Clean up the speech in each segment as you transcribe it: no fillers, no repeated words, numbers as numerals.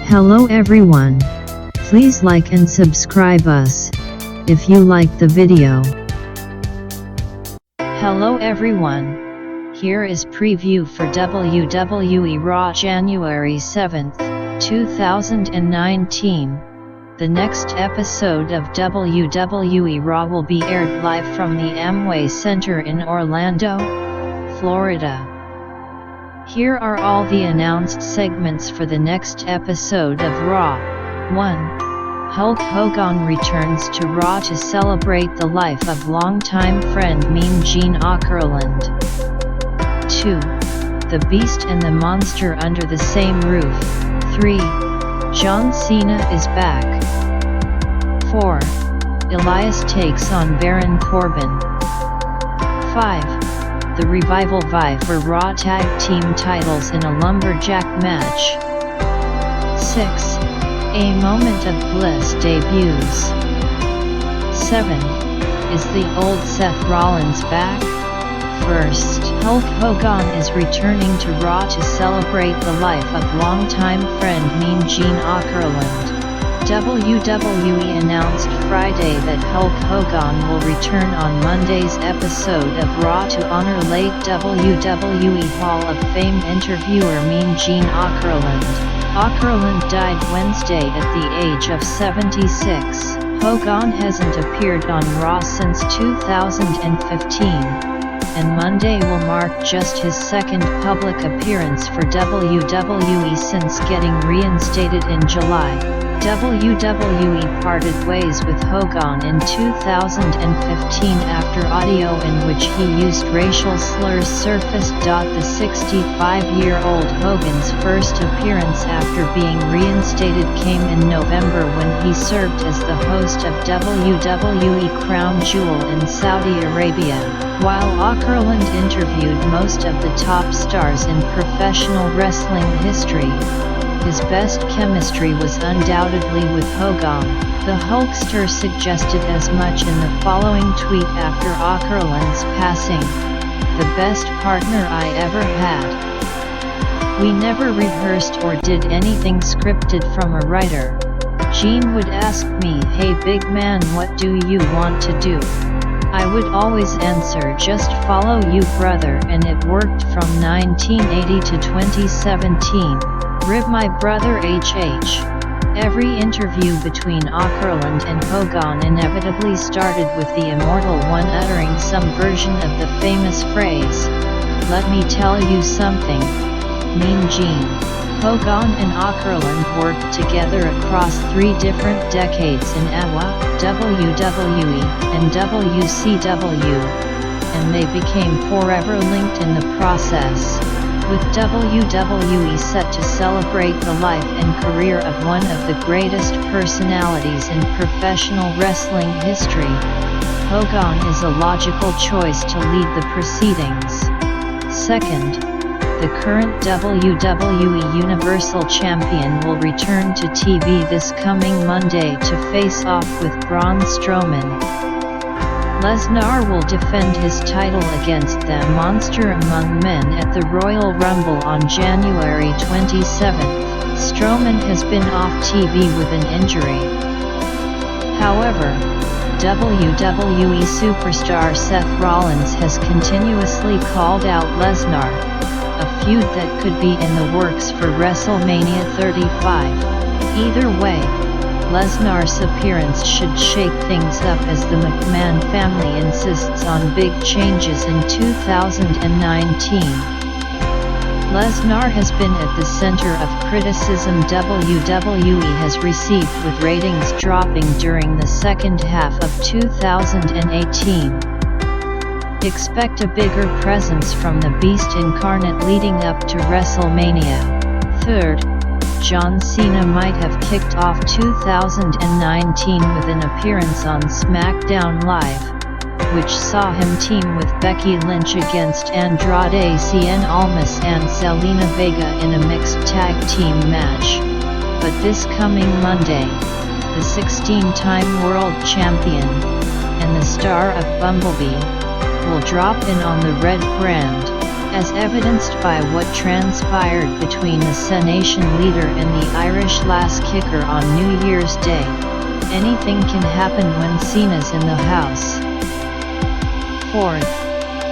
Hello everyone. Please like and subscribe us if you like the video. Hello everyone. Here is preview for WWE Raw January 7th, 2019. The next episode of WWE Raw will be aired live from the Amway Center in Orlando, Florida. Here are all the announced segments for the next episode of Raw. 1. Hulk Hogan returns to Raw to celebrate the life of longtime friend Mean Gene Okerlund. 2. The Beast and the Monster under the same roof. 3. John Cena is back. 4. Elias takes on Baron Corbin. 5. The Revival vie for Raw Tag Team titles in a Lumberjack match. 6. A Moment of Bliss debuts. 7. Is the old Seth Rollins back? First, Hulk Hogan is returning to Raw to celebrate the life of longtime friend Mean Gene Okerlund. WWE announced Friday that Hulk Hogan will return on Monday's episode of Raw to honor late WWE Hall of Fame interviewer Mean Gene Okerlund. Okerlund died Wednesday at the age of 76. Hogan hasn't appeared on Raw since 2015, and Monday will mark just his second public appearance for WWE since getting reinstated in July. WWE parted ways with Hogan in 2015 after audio in which he used racial slurs surfaced. The 65-year-old Hogan's first appearance after being reinstated came in November when he served as the host of WWE Crown Jewel in Saudi Arabia, while Okerlund interviewed most of the top stars in professional wrestling history. His best chemistry was undoubtedly with Hogan. The Hulkster suggested as much in the following tweet after Okerlund's passing: "The best partner I ever had. We never rehearsed or did anything scripted from a writer. Gene would ask me, 'Hey big man, what do you want to do?' I would always answer, 'Just follow you brother,' and it worked from 1980 to 2017. Rib my brother HH. Every interview between Okerlund and Hogan inevitably started with the immortal one uttering some version of the famous phrase, 'Let me tell you something, Mean Gene.' Hogan and Okerlund worked together across 3 different decades in AWA, WWE, and WCW, and they became forever linked in the process. With WWE set to celebrate the life and career of one of the greatest personalities in professional wrestling history, Hogan is a logical choice to lead the proceedings. Second, the current WWE Universal Champion will return to TV this coming Monday to face off with Braun Strowman. Lesnar will defend his title against the Monster Among Men at the Royal Rumble on January 27th. Strowman has been off TV with an injury. However, WWE superstar Seth Rollins has continuously called out Lesnar, a feud that could be in the works for WrestleMania 35. Either way, Lesnar's appearance should shake things up as the McMahon family insists on big changes in 2019. Lesnar has been at the center of criticism WWE has received, with ratings dropping during the second half of 2018. Expect a bigger presence from the Beast incarnate leading up to WrestleMania. Third, John Cena might have kicked off 2019 with an appearance on SmackDown Live, which saw him team with Becky Lynch against Andrade Cien Almas and Zelina Vega in a mixed tag team match. But this coming Monday, the 16-time world champion, and the star of Bumblebee, will drop in on the red brand. as evidenced by what transpired between the Senation leader and the Irish Lass kicker on New Year's Day. Anything can happen when Cena's in the house. 4th,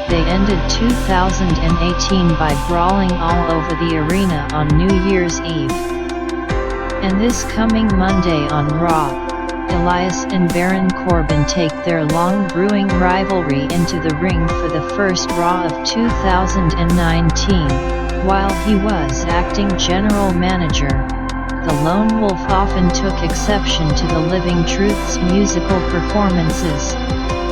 they ended 2018 by brawling all over the arena on New Year's Eve. And this coming Monday on Raw, Elias and Baron Corbin take their long brewing rivalry into the ring for the first Raw of 2019. While he was acting general manager, the Lone Wolf often took exception to the Living Truth's musical performances,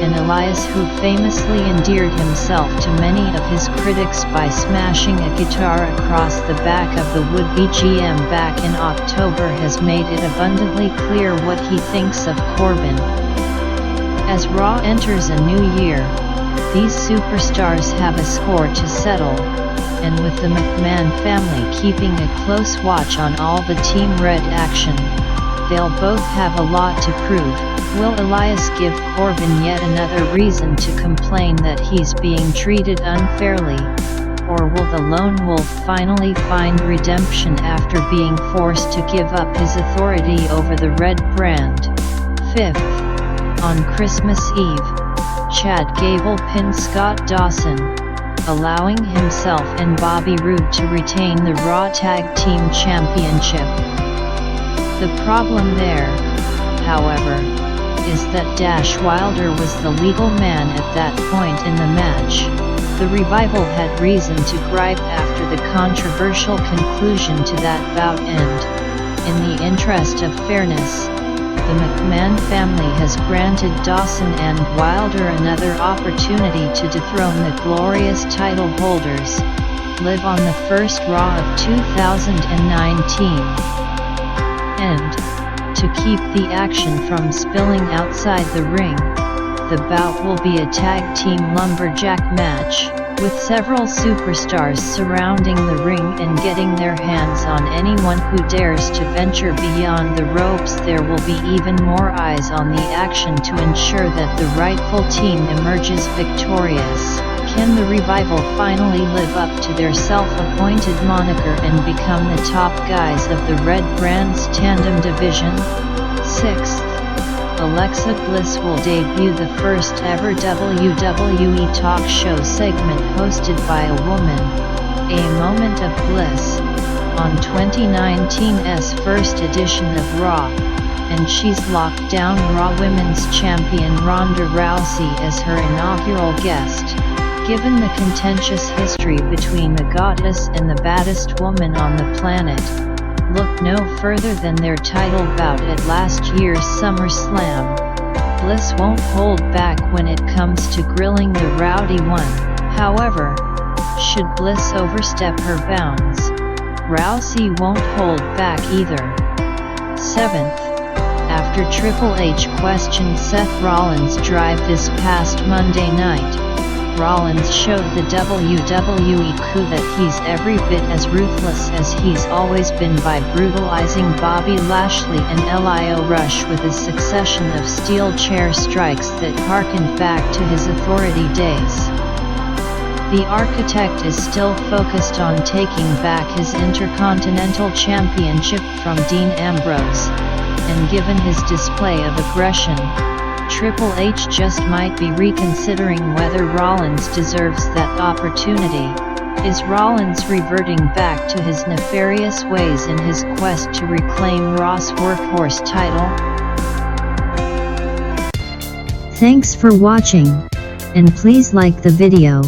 and Elias, who famously endeared himself to many of his critics by smashing a guitar across the back of the would-be GM back in October, has made it abundantly clear what he thinks of Corbin. As Raw enters a new year, these superstars have a score to settle, and with the McMahon family keeping a close watch on all the Team Red action, they'll both have a lot to prove. Will Elias give Corbin yet another reason to complain that he's being treated unfairly? Or will the Lone Wolf finally find redemption after being forced to give up his authority over the Red brand? 5th, on Christmas Eve, Chad Gable pinned Scott Dawson, allowing himself and Bobby Roode to retain the Raw Tag Team Championship. The problem there, however, is that Dash Wilder was the legal man at that point in the match. The Revival had reason to gripe after the controversial conclusion to that bout, and, in the interest of fairness, the McMahon family has granted Dawson and Wilder another opportunity to dethrone the glorious title holders, live on the first Raw of 2019. And, to keep the action from spilling outside the ring, the bout will be a tag team lumberjack match, with several superstars surrounding the ring and getting their hands on anyone who dares to venture beyond the ropes. There will be even more eyes on the action to ensure that the rightful team emerges victorious. Can the Revival finally live up to their self-appointed moniker and become the top guys of the Red brand's tandem division? 6th, Alexa Bliss will debut the first ever WWE talk show segment hosted by a woman, A Moment of Bliss, on 2019's first edition of Raw, and she's locked down Raw Women's Champion Ronda Rousey as her inaugural guest. Given the contentious history between the goddess and the baddest woman on the planet, look no further than their title bout at last year's SummerSlam. Bliss won't hold back when it comes to grilling the rowdy one. However, should Bliss overstep her bounds, Rousey won't hold back either. 7th, after Triple H questioned Seth Rollins' drive this past Monday night, Rollins showed the WWE crew that he's every bit as ruthless as he's always been by brutalizing Bobby Lashley and Lio Rush with a succession of steel chair strikes that harkened back to his authority days. The Architect is still focused on taking back his Intercontinental Championship from Dean Ambrose, and given his display of aggression, Triple H just might be reconsidering whether Rollins deserves that opportunity. Is Rollins reverting back to his nefarious ways in his quest to reclaim Raw's workhorse title? Thanks for watching, and please like the video,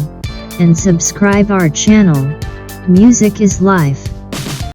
and subscribe our channel. Music is life.